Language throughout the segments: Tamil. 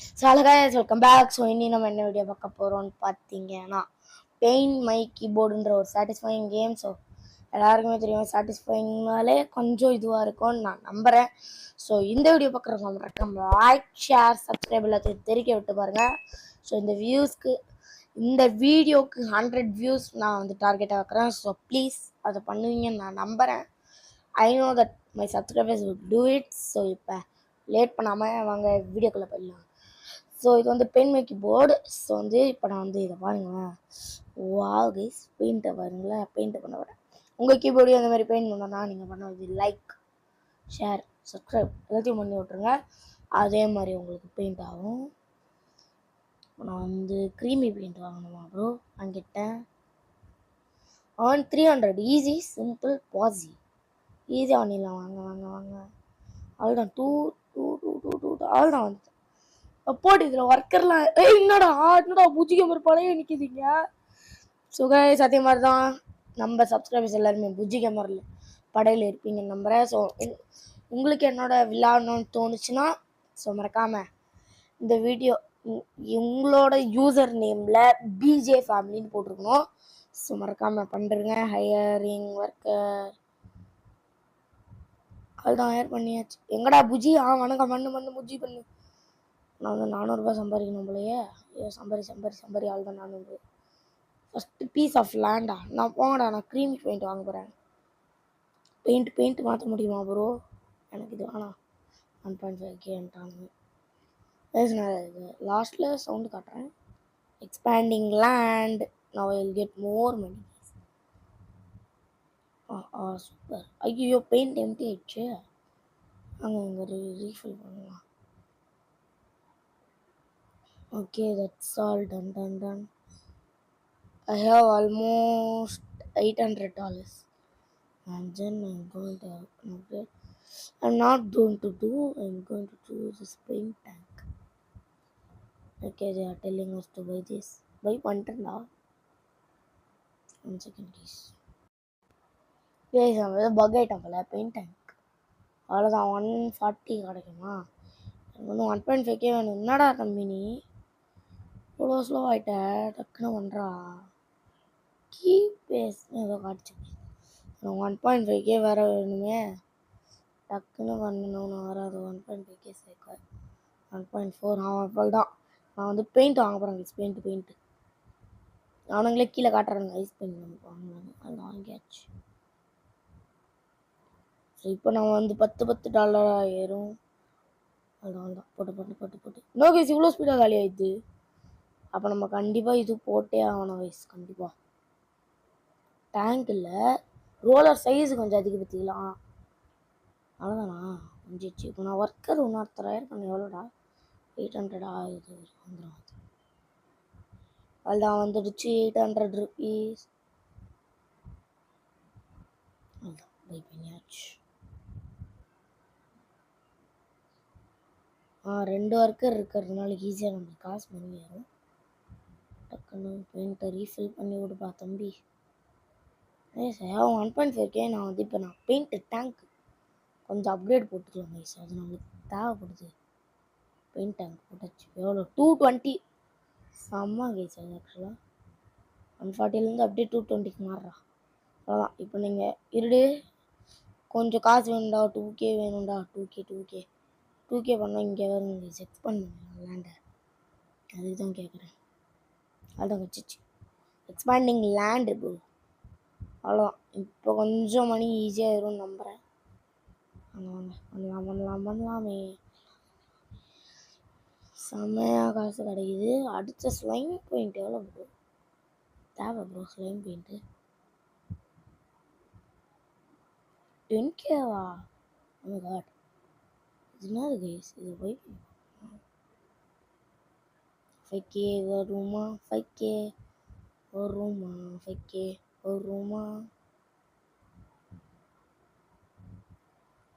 So guys, welcome back. So இன்னி நம்ம என்ன வீடியோ பார்க்க போகிறோம்னு பார்த்தீங்கன்னா பெயிண்ட் மை கீபோர்டுன்ற ஒரு சாட்டிஸ்ஃபைங் கேம். ஸோ எல்லாருக்குமே தெரியும், சாட்டிஸ்ஃபைங்னாலே கொஞ்சம் இதுவாக இருக்கும்னு நான் நம்புகிறேன். ஸோ இந்த வீடியோ பார்க்குறவங்க மறக்காம லைக், ஷேர், சப்ஸ்கிரைப் எல்லாத்தையும் தெரிவிக்க விட்டு பாருங்கள். ஸோ இந்த வீடியோக்கு 100 வியூஸ் நான் வந்து டார்கெட்டாக வைக்கிறேன். ஸோ ப்ளீஸ் அதை பண்ணுவீங்கன்னு நான் நம்புகிறேன். I know that my subscribers will do it. So இப்போ லேட் பண்ணாமல் வாங்க வீடியோக்குள்ளே போயிடலாம். ஸோ இது வந்து பெயிண்ட் மை கீபோர்டு. ஸோ வந்து இப்போ நான் வந்து இதை பாருங்களேன், வாவ் கைஸ், பெயிண்ட்டை பாருங்களேன். பெயிண்ட்டை பண்ண வரேன். உங்கள் கீபோர்டு அந்த மாதிரி பெயிண்ட் பண்ணோன்னா நீங்கள் பண்ணுறது லைக், ஷேர், சப்ஸ்கிரைப் எல்லாத்தையும் பண்ணி விட்ருங்க. அதே மாதிரி உங்களுக்கு பெயிண்ட் ஆகும். நான் வந்து க்ரீமி பெயிண்ட் வாங்கணுமா ப்ரோ? வாங்கிட்டேன். ஆன் 300 ஈஸி, சிம்பிள், பாசி. ஈஸியாக பண்ணிடலாம். வாங்க வாங்க வாங்க. அவ்வளோதான். டூ டூ டூ டூ டூ அவ்வளோதான் வந்து போட்டு இதில் ஒர்க்கர்லாம் என்னடா பூஜ்ஜி கேமர் பழைய நிற்கிதுங்க. சுகாய்ஸ் அதே மாதிரி தான் நம்ம சப்ஸ்கிரைபர்ஸ் எல்லாருமே பூஜ்ஜி கேமரில் படையில் இருப்பீங்கன்னு நம்புகிறேன். ஸோ உங்களுக்கு என்னோட விளையாடணும்னு தோணுச்சுன்னா ஸோ மறக்காமல் இந்த வீடியோ உங்களோட யூசர் நேமில் பிஜே ஃபேமிலின்னு போட்டிருக்கணும். ஸோ மறக்காமல் பண்ணுறேங்க. ஹையரிங் ஒர்க்கர் அதுதான் ஹையர் பண்ணியாச்சு. எங்கடா புஜி? வணக்கம், பண்ணு புஜ்ஜி பண்ணு. நான் வந்து 400 ரூபாய் சம்பாதிக்கணும் போலையே. சம்பாரி ஆள் தான் 400. ஃபஸ்ட்டு பீஸ் ஆஃப் லேண்டா? நான் போங்கடா, நான் க்ரீமி பெயிண்ட் வாங்க போகிறேன். பெயிண்ட் மாற்ற முடியுமா ப்ரோ? எனக்கு இது வேணாம். 1.5Kன்ட்டாங்க. இது லாஸ்ட்டில் சவுண்டு காட்டுறேன். Expanding land. Now I will get more money. Super. ஐயோ, பெயிண்ட் எம்டி ஆயிடுச்சு. அங்கே இங்கே ரீஃபில் பண்ணலாம். Okay, that's all done. I have almost $800, and then I'm going to upgrade. I'm going to do this paint tank. Okay, they are telling us to buy this. Buy $1. 1 second, please. Guys, I'm with a bug item, paint tank. அவ்வளோதான். 140 கிடைக்குமா? எனக்கு வந்து 1.5K வேணும். என்னடா கம்பெனி இவ்வளோ ஸ்லோ ஆகிட்ட? டக்குன்னு பண்ணுறா. கீ பேஸ்னு ஏதோ காட்டுச்சு. 1.5K வேறு வேணுமே. டக்குன்னு பண்ணணும்னு வராது. 1.5K சேர்க்க 1.4. அவள் தான். நான் வந்து பெயிண்ட் வாங்க போகிறேன். பெயிண்ட்டு அவனுங்களே கீழே காட்டுறாங்க. ஐஸ் பெயிண்ட் நமக்கு வாங்கலாங்க. அது வாங்கியாச்சு. ஸோ இப்போ நம்ம வந்து $10 ஏறும். அதுதான் போட்டு நோ கைஸ், இவ்வளோ ஸ்பீடாக காலி ஆயிடுது. அப்போ நம்ம கண்டிப்பாக இது போட்டே ஆகணும் கைஸ். கண்டிப்பாக டேங்க் இல்லை, ரோலர் சைஸு கொஞ்சம் அதிகப்படுத்திக்கலாம். அவ்வளோதானா? வந்துச்சு. இப்போ நான் ஒர்க்கர் இன்னொருத்தராயிரம் பண்ண எவ்வளோடா? 800 ஆகுது. வந்துடும். அதுதான் வந்துடுச்சு. 800 rupees. அதுதான் பை பண்ணியாச்சு. 2 ஒர்க்கர் இருக்கிறதுனால ஈஸியாக நம்மளுக்கு காசு பண்ணி வரும். டக்குன்னு பெயிண்ட்டை ரீஃபில் பண்ணி விடுப்பா தம்பி. Sir 1.5K. நான் வந்து இப்போ பெயிண்ட்டு டேங்க் கொஞ்சம் அப்கிரேட் போட்டுக்கலாம் கைஸ். அது நம்மளுக்கு தேவைப்படுது. பெயிண்ட் டேங்க் போட்டாச்சு. எவ்வளோ? 220. செம்ம கைஸ். அது ஆக்சுவலாக 140லேருந்து அப்படியே 220க்கு மாறுறா. அவ்வளோதான். இப்போ நீங்கள் இருடு கொஞ்சம் காசு வேணும்டா. 2K வேணும்டா. 2K பண்ணால் இங்கே வருங்க கைஸ். எக்ஸ்பேண்ட் பண்ணுங்க லேண்டை. அதுக்கு தான் கேட்குறேன். அதுதான் வச்சிச்சு. Expanding land bro. அவ்வளோதான். இப்போ கொஞ்சம் மணி ஈஸியாக இருக்கும்னு நம்புகிறேன். பண்ணலாமே. செம்மையாக காசு கிடைக்குது. அடுத்த ஸ்லைம் பெயிண்ட் எவ்வளோ ப்ரோ தேவை ப்ரோ? ஸ்லைம் பெயிண்ட்டு 10Kவா? ஓ காட், இது என்னது கைஸ்? இது போய் 5K வருமா? 5K வருமா? 5K வருமா?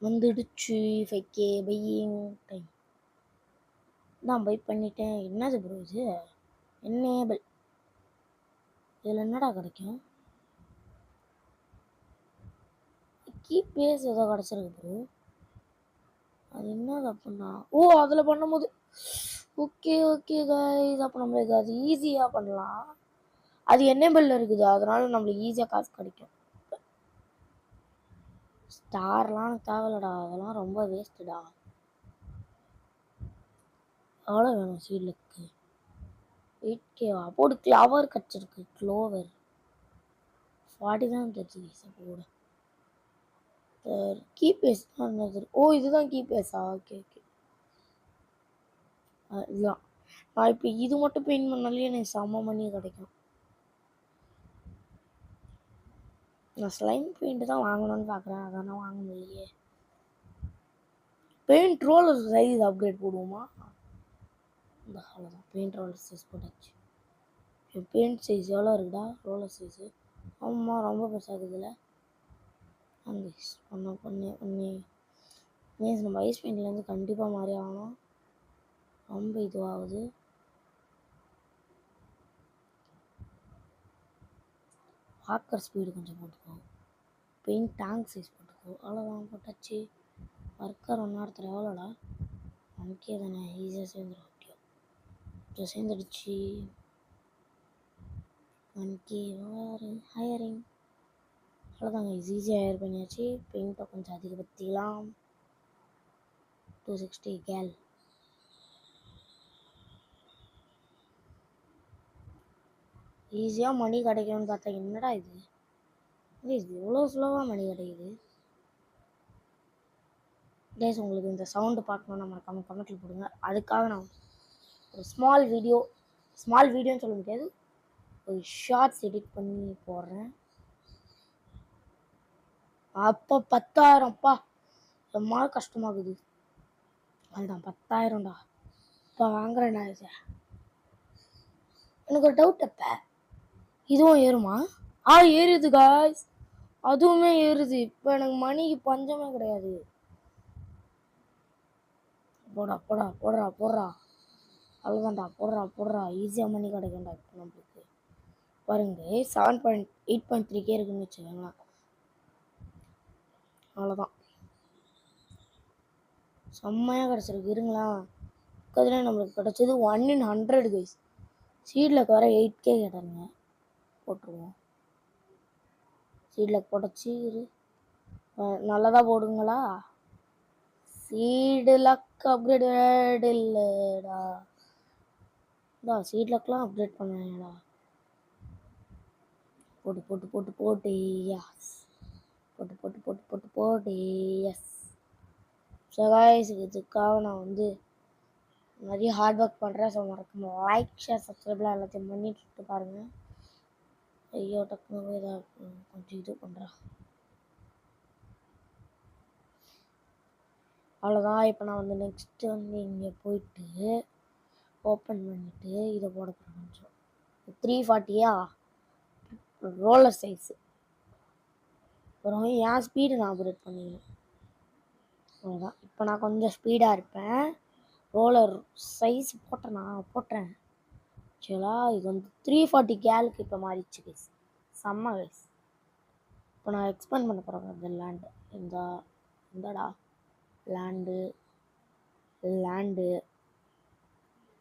வந்துடுச்சு 5K பையிங் டைம். நான் பை பண்ணிட்டேன். என்னது ப்ரோ இது? என்னேபிள். இதில் என்னடா கிடைக்கும்? கீ பேஸ் ஏதோ கிடச்சிருக்கு ப்ரோ. அது என்னது அப்படின்னா? அதில் பண்ணும்போது ஓகே ஓகே கைஸ், அப்போ நம்மளுக்கு அது ஈஸியாக பண்ணலாம். அது என்னபிளில் இருக்குது, அதனால நம்மளுக்கு ஈஸியாக காசு கிடைக்கும். ஸ்டார்லாம் தேவையில்லடா, அதெல்லாம் ரொம்ப வேஸ்ட்டுடா. எவ்வளோ வேணும் சீலுக்கு? 8K போடு. ஃப்ளவர் கிடச்சிருக்கு, க்ளோவர் 40 தான் தெரிஞ்சு கூட. கீபேஸ் தான் என்னது? ஓ இதுதான் கீபேஸா? ஓகே ஓகே, இதுதான். நான் இப்போ இது மட்டும் பெயிண்ட் பண்ணாலே எனக்கு செம்ம மணி கிடைக்கும். நான் ஸ்லைம் பெயிண்ட் தான் வாங்கணும்னு பார்க்குறேன், அதெல்லாம் வாங்க முடியலையே. பெயிண்ட் ரோலர் சைஸ் அப்கிரேட் போடுவோமா? இந்த அவ்வளோதான், பெயிண்ட் ரோலர் சைஸ் போட்டாச்சு. பெயிண்ட் சைஸ் எவ்வளோ இருக்குடா ரோலர் சைஸு? ஆமாம், ரொம்ப பெருசாகுதுல்ல. அந்த பண்ணி மீன்ஸ் நம்ம ஐஸ் பெயிண்ட்லேருந்து கண்டிப்பாக மாறி ஆகணும். ரொம்ப இதுவாகுது. வாக்கர் ஸ்பீடு கொஞ்சம் போட்டுக்கோ. பெயிண்ட் டேங்க் சைஸ் போட்டுக்கோ. அவ்வளோதான், போட்டாச்சு. ஒர்க்கர் ஒன்றா இடத்துல எவ்வளோடா? 1K தானே, ஈஸியாக சேர்ந்துடும். ஓகே, இப்போ சேர்ந்துடுச்சு. 1K hiring. அவ்வளோதாங்க, ஈஸியாக ஹையர் பண்ணியாச்சு. பெயிண்ட்டை கொஞ்சம் அதிகப்படுத்திக்கலாம். 260 கேல். ஈஸியாக மணி கிடைக்கும்னு பார்த்தா என்னடா இது? இது எவ்வளோ ஸ்லோவாக மணி கிடைக்குது. கைஸ், உங்களுக்கு இந்த சவுண்டு பார்க்கணுன்னா நம்ம கமெண்ட்டில் போடுங்க. அதுக்காக நான் ஒரு ஸ்மால் வீடியோன்னு சொல்ல முடியாது, ஒரு ஷார்ட்ஸ் எடிட் பண்ணி போடுறேன். அப்போ 10,000ப்பா, ரொம்ப கஷ்டமாகுது. அதுதான் 10,000டா. இப்போ வாங்குறேன்டா இது. எனக்கு ஒரு டவுட், அப்போ இதுவும் ஏறுமா? ஏறுது காய்ஸ், அதுவுமே ஏறுது. இப்போ எனக்கு மணிக்கு பஞ்சமே கிடையாது. போடா போடா போடுறா போடுறா, அவ்வளோதான்டா, போடுறா. ஈஸியாக மணி கிடைக்கும்டா இப்போ நம்மளுக்கு. பாருங்க 7.8.3K இருக்குன்னு வச்சுக்கோங்களா. அவ்வளோதான், செம்மையாக கிடச்சிருக்கு. இருங்களா, அதுலேயே நம்மளுக்கு கிடச்சது 1 in 100 கைஸ். சீடில் வர 8K கேட்டாருங்க, போட்டுருவோம். சீடில் போட்டச்சு. நல்லதாக போடுங்களா. சீடு லக் அப்கிரேட் இல்லைடா. சீட் லக்லாம் அப்கிரேட் பண்ணுவேடா. போட்டு எஸ். போட்டு எஸ். ஸோ கைஸ், இதுக்காக நான் வந்து நிறைய ஹார்ட் ஒர்க் பண்ணுறேன். ஸோ மறக்காம லைக், ஷேர், சப்ஸ்கிரைப்லாம் எல்லாத்தையும் பண்ணிட்டு பாருங்கள். ஐயோ, டக்குனு ஏதாவது கொஞ்சம் இது பண்ணுறா. அவ்வளோதான். இப்போ நான் வந்து நெக்ஸ்ட்டு வந்து இங்கே போயிட்டு ஓப்பன் பண்ணிவிட்டு இதை போட போகிறேன். கொஞ்சம் 340 ரோலர் சைஸு. அப்புறம் என் ஸ்பீடு நான் அப்கிரேட் பண்ணிக்கணும். அவ்வளோதான், இப்போ நான் கொஞ்சம் ஸ்பீடாக இருப்பேன். ரோலர் சைஸ் போட்டுறேன். சரிங்களா, இது வந்து 340 கேலுக்கு இப்போ மாறிடுச்சு கைஸ். செம்ம கைஸ். இப்போ நான் எக்ஸ்பேண்ட் பண்ண போகிறேன் இந்த லேண்டு. இந்தடா லேண்டு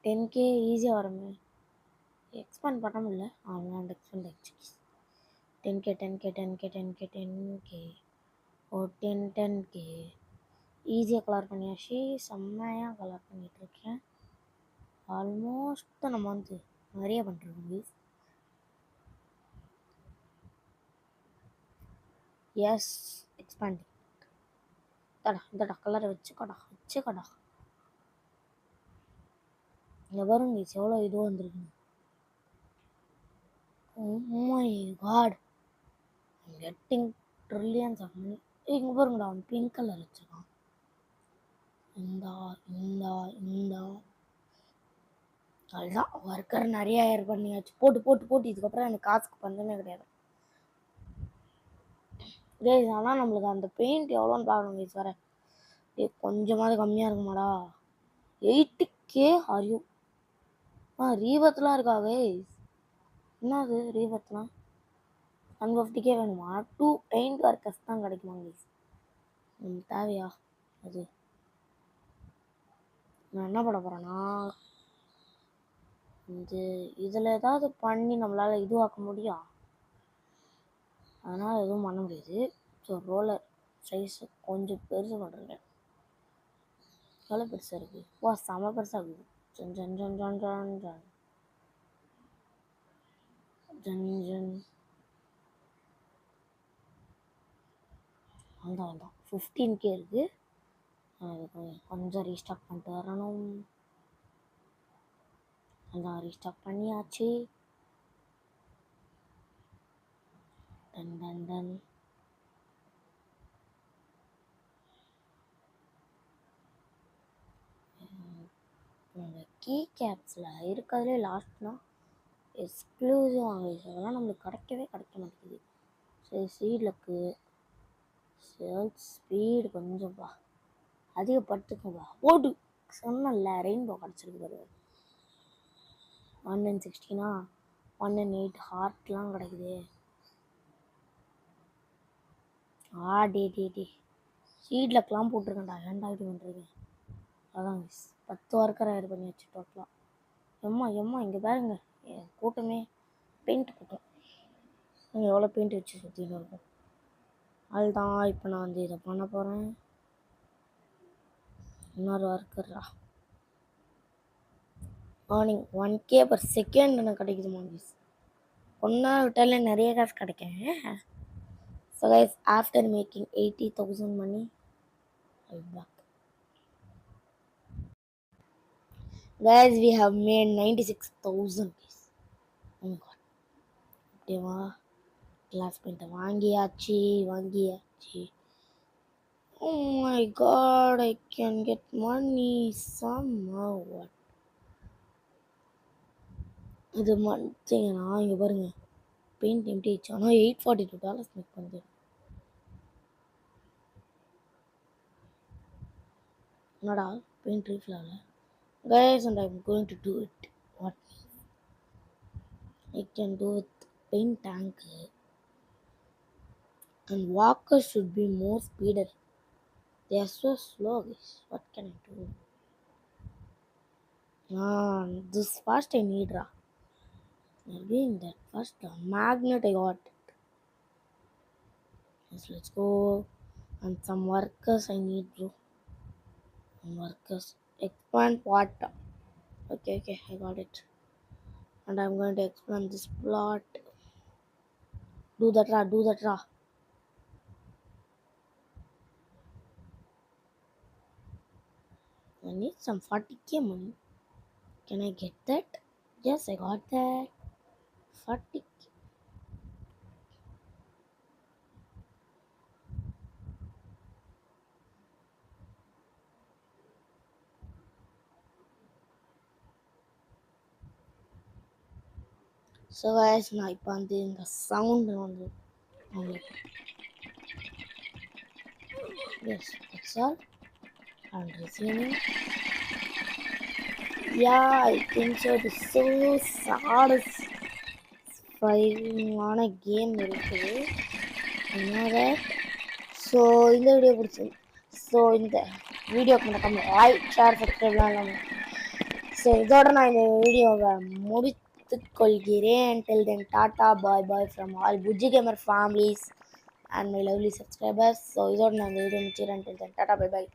10K ஈஸியாக வருமே. எக்ஸ்பேண்ட் பண்ண முடியல. லேண்ட் எக்ஸ்பேண்ட் ஆகிடுச்சு. 10K ஓ 10K ஈஸியாக கலர் பண்ணியாச்சு. செம்மையாக கலர் பண்ணிகிட்ருக்கேன். ஆல்மோஸ்ட் நம்ம வந்து நிறைய பண்ணுறோம் கைஸ். S, expanding. இந்தடா கலரை வச்சுக்கடா. இங்கே வரும் கைஸ், எவ்வளோ இதுவும் வந்துருக்கு. Oh my god, I'm getting trillions of money. இங்கே பாருங்கடா, அவன் பிங்க் கலர் வச்சுருக்கான். இந்தா அதுதான் ஒர்க்கர் நிறைய ஹையர் பண்ணியாச்சு. போட்டு இதுக்கப்புறம் எனக்கு காசுக்கு பஞ்சமே கிடையாது கைஸ். ஆனால் நம்மளுக்கு அந்த பெயிண்ட் எவ்வளோன்னு பார்க்கணும் கைஸ். வர கொஞ்சமாவது கம்மியாக இருக்குமாடா. 80K ஆரியூ? ரீபத்லாம் இருக்கா கைஸ்? என்னது ரீபத்லாம்? 150K வேணுமா? 2 பெயிண்ட் ஒர்க்கர்ஸ் தான் கிடைக்குமா கைஸ்? தேவையா அது? நான் என்ன பண்ண போகிறேன்னா, இதில் ஏதாவது பண்ணி நம்மளால் இதுவாக்க முடியும், அதனால் எதுவும் பண்ண முடியாது. ஸோ ரோலர் சைஸ் கொஞ்சம் பெருசு பண்ணுறேன். எவ்வளோ பெருசாக இருக்குது? வா, செம பெருசாக இருக்குது. ஜன் ஜன் ஜன் ஜன் ஜன் ஜன் ஜன் ஜன். வந்தான் 15K இருக்குது. கொஞ்சம் ரீஸ்டாக் பண்ணிட்டு வரணும். அதான் ரீஸ்டாக் பண்ணியாச்சு. Done done done. இந்த கீ கேப்ஸில் இருக்கிறதுலே லாஸ்ட்னா எக்ஸ்க்ளூசிவ் ஆங்கிலீஷ், அதெல்லாம் நம்மளுக்கு கிடைக்க மாட்டேங்குது. சரி, சீட்லக்கு ஸ்பீடு கொஞ்சம்ப்பா அதிகப்படுத்துக்கும்பா. ஓடு சொன்னல, ரெயின்போ கிடச்சிருக்கு பாரு. 116 108 ஹார்ட்லாம் கிடைக்குது. டே சீட்லக்கெலாம் போட்டிருக்கேன்டா. ஏன்டா இது பண்ணுறது? அதான் 10 ஒர்க்கர் ஆயிரம் பண்ணி வச்சு டோட்டலாக. எம்மா இங்கே பாருங்க, கூட்டமே பெயிண்ட் கூட்டம். இங்கே எவ்வளோ பெயிண்ட் வச்சு சுற்றின்னு இருக்கும். அதுதான் இப்போ நான் வந்து இதை பண்ண போகிறேன். இன்னொரு ஒர்க்கர்ரா. மார்னிங் 1K per second எனக்கு கிடைக்குது மார்னிங். ஒன்றா விட்டாலே நிறைய காசு கிடைக்கும். So guys, after making 80,000 money, I'll be back. Guys, we have made 96,000 guys. Oh my god. ஓகேவா, கிளாஸ் பெயிண்ட்டை வாங்கியாச்சு. Oh my god, I can get money somehow. What? இது மட்டும் இங்கே பாருங்க, பெயிண்ட் எம்டி ஆயிடுச்சு. ஆனால் $842 மேக் பண்ணுது. என்னடா பெயிண்ட் ரீஃபில் ஆகல guys, and I'm going to do it. What I can do with paint tank, and walkers should be more speeder. They are so slow guys. What can I do? This fast I need ra. Again that first magnet I got it. Yes, let's go. And some workers I need, bro. Workers expand what? Okay, I got it. And I'm going to expand this plot. Do that ra. I need some 40K money. Can I get that? Yes, I got that. 40K. So guys, நான் இப்போ வந்து இந்த சவுண்டு வந்து உங்களுக்கு yes, that's all. I'm receiving. Yeah, I think so. This is so satisfying-ஆன கேம் இருக்குது. என்னோட ஸோ இந்த வீடியோ பிடிச்சி, ஸோ இந்த வீடியோக்கு மறக்காம லைக், ஷேர், சப்ஸ்கிரைப்லாம் இல்லாமல். ஸோ இதோட நான் இந்த வீடியோவை முடித்துக்கொள்கிறேன். Till then, Tata, bye from all Bujji Gamer families and my lovely subscribers. So இதோட நான் இந்த வீடியோ முடிச்சிடுறேன். Till then, Tata, bye guys.